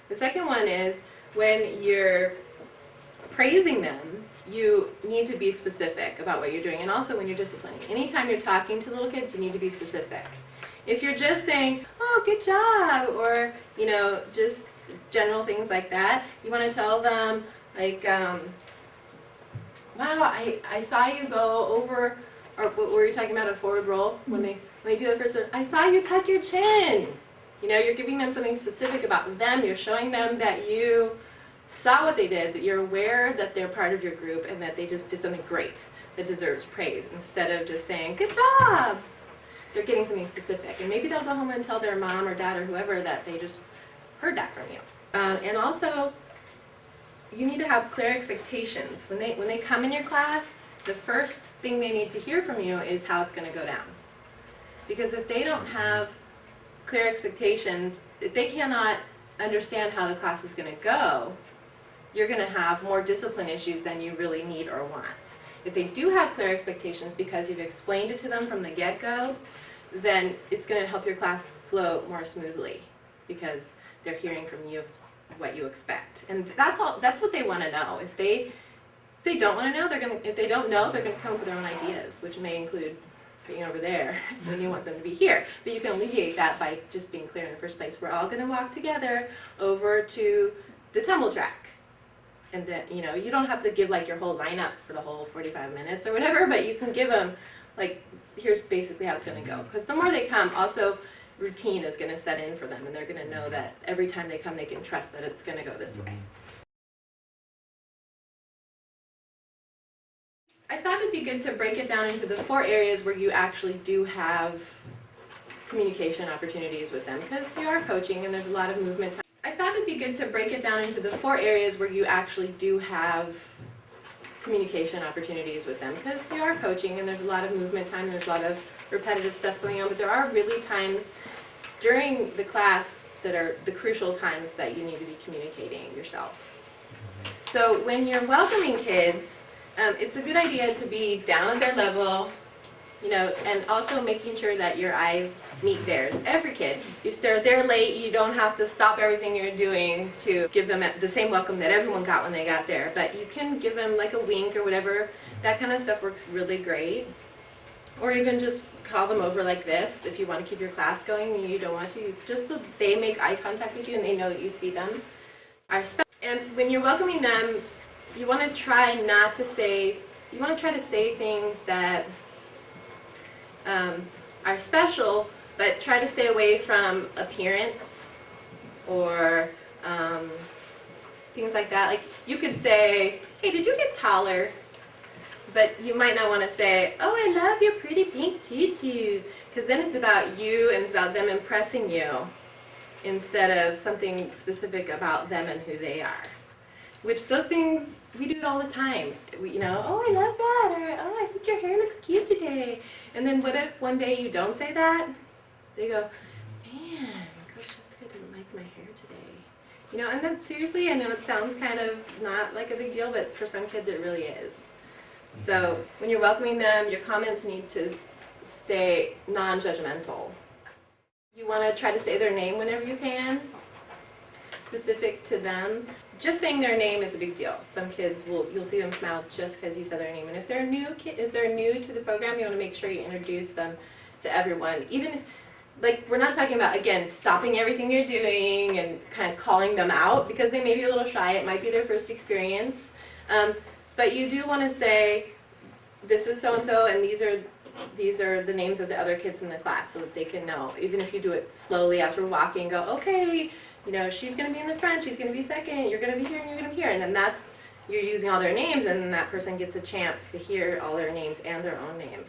The second one is when you're praising them, you need to be specific about what you're doing, and also when you're disciplining. Anytime you're talking to little kids, you need to be specific. If you're just saying, oh, good job, or, you know, just general things like that, you want to tell them, like, wow, I saw you go over, or what were you talking about, a forward roll? When they do the first, I saw you tuck your chin. You know, you're giving them something specific about them. You're showing them that you saw what they did, that you're aware that they're part of your group and that they just did something great that deserves praise, instead of just saying, good job. They're getting something specific. And maybe they'll go home and tell their mom or dad or whoever that they just heard that from you. And also, you need to have clear expectations. When they come in your class, the first thing they need to hear from you is how it's going to go down. Because if they don't have clear expectations, if they cannot understand how the class is going to go, you're going to have more discipline issues than you really need or want. If they do have clear expectations because you've explained it to them from the get-go, then it's going to help your class flow more smoothly because they're hearing from you what you expect. And that's what they want to know. If they don't want to know, if they don't know, they're going to come up with their own ideas, which may include being over there when you want them to be here. But you can alleviate that by just being clear in the first place. We're all going to walk together over to the tumble track. And then, you know, you don't have to give like your whole lineup for the whole 45 minutes or whatever, but you can give them, like, here's basically how it's going to go. Because the more they come, also routine is going to set in for them, and they're going to know that every time they come, they can trust that it's going to go this way. I thought it'd be good to break it down into the 4 areas where you actually do have communication opportunities with them, because you are coaching and there's a lot of movement. I thought it'd be good to break it down into the 4 areas where you actually do have communication opportunities with them, because you are coaching and there's a lot of movement time and there's a lot of repetitive stuff going on, but there are really times during the class that are the crucial times that you need to be communicating yourself. So when you're welcoming kids, it's a good idea to be down at their level, you know, and also making sure that your eyes meet theirs. Every kid, if they're there late, you don't have to stop everything you're doing to give them the same welcome that everyone got when they got there, but you can give them like a wink or whatever. That kind of stuff works really great. Or even just call them over like this if you want to keep your class going and you don't want to. Just so they make eye contact with you and they know that you see them. And when you're welcoming them, you want to try not to say, you want to try to say things that are special, but try to stay away from appearance or things like that. Like you could say, hey, did you get taller? But you might not want to say, oh, I love your pretty pink tutu, because then it's about you and it's about them impressing you instead of something specific about them and who they are. Which those things, we do it all the time. You know, oh, I love that, or oh, I think your hair looks cute today. And then what if one day you don't say that? They go, man, Coach Jessica didn't like my hair today. You know, and then seriously, I know it sounds kind of not like a big deal, but for some kids it really is. So when you're welcoming them, your comments need to stay non-judgmental. You want to try to say their name whenever you can, specific to them. Just saying their name is a big deal. Some kids you'll see them smile just because you said their name. And if they're new to the program, you want to make sure you introduce them to everyone. Even if, like, we're not talking about, again, stopping everything you're doing and kind of calling them out, because they may be a little shy. It might be their first experience. But you do want to say, this is so-and-so, and these are the names of the other kids in the class, so that they can know. Even if you do it slowly as we're walking, go, okay, you know, she's going to be in the front, she's going to be second, you're going to be here, and you're going to be here. And then you're using all their names, and then that person gets a chance to hear all their names and their own name.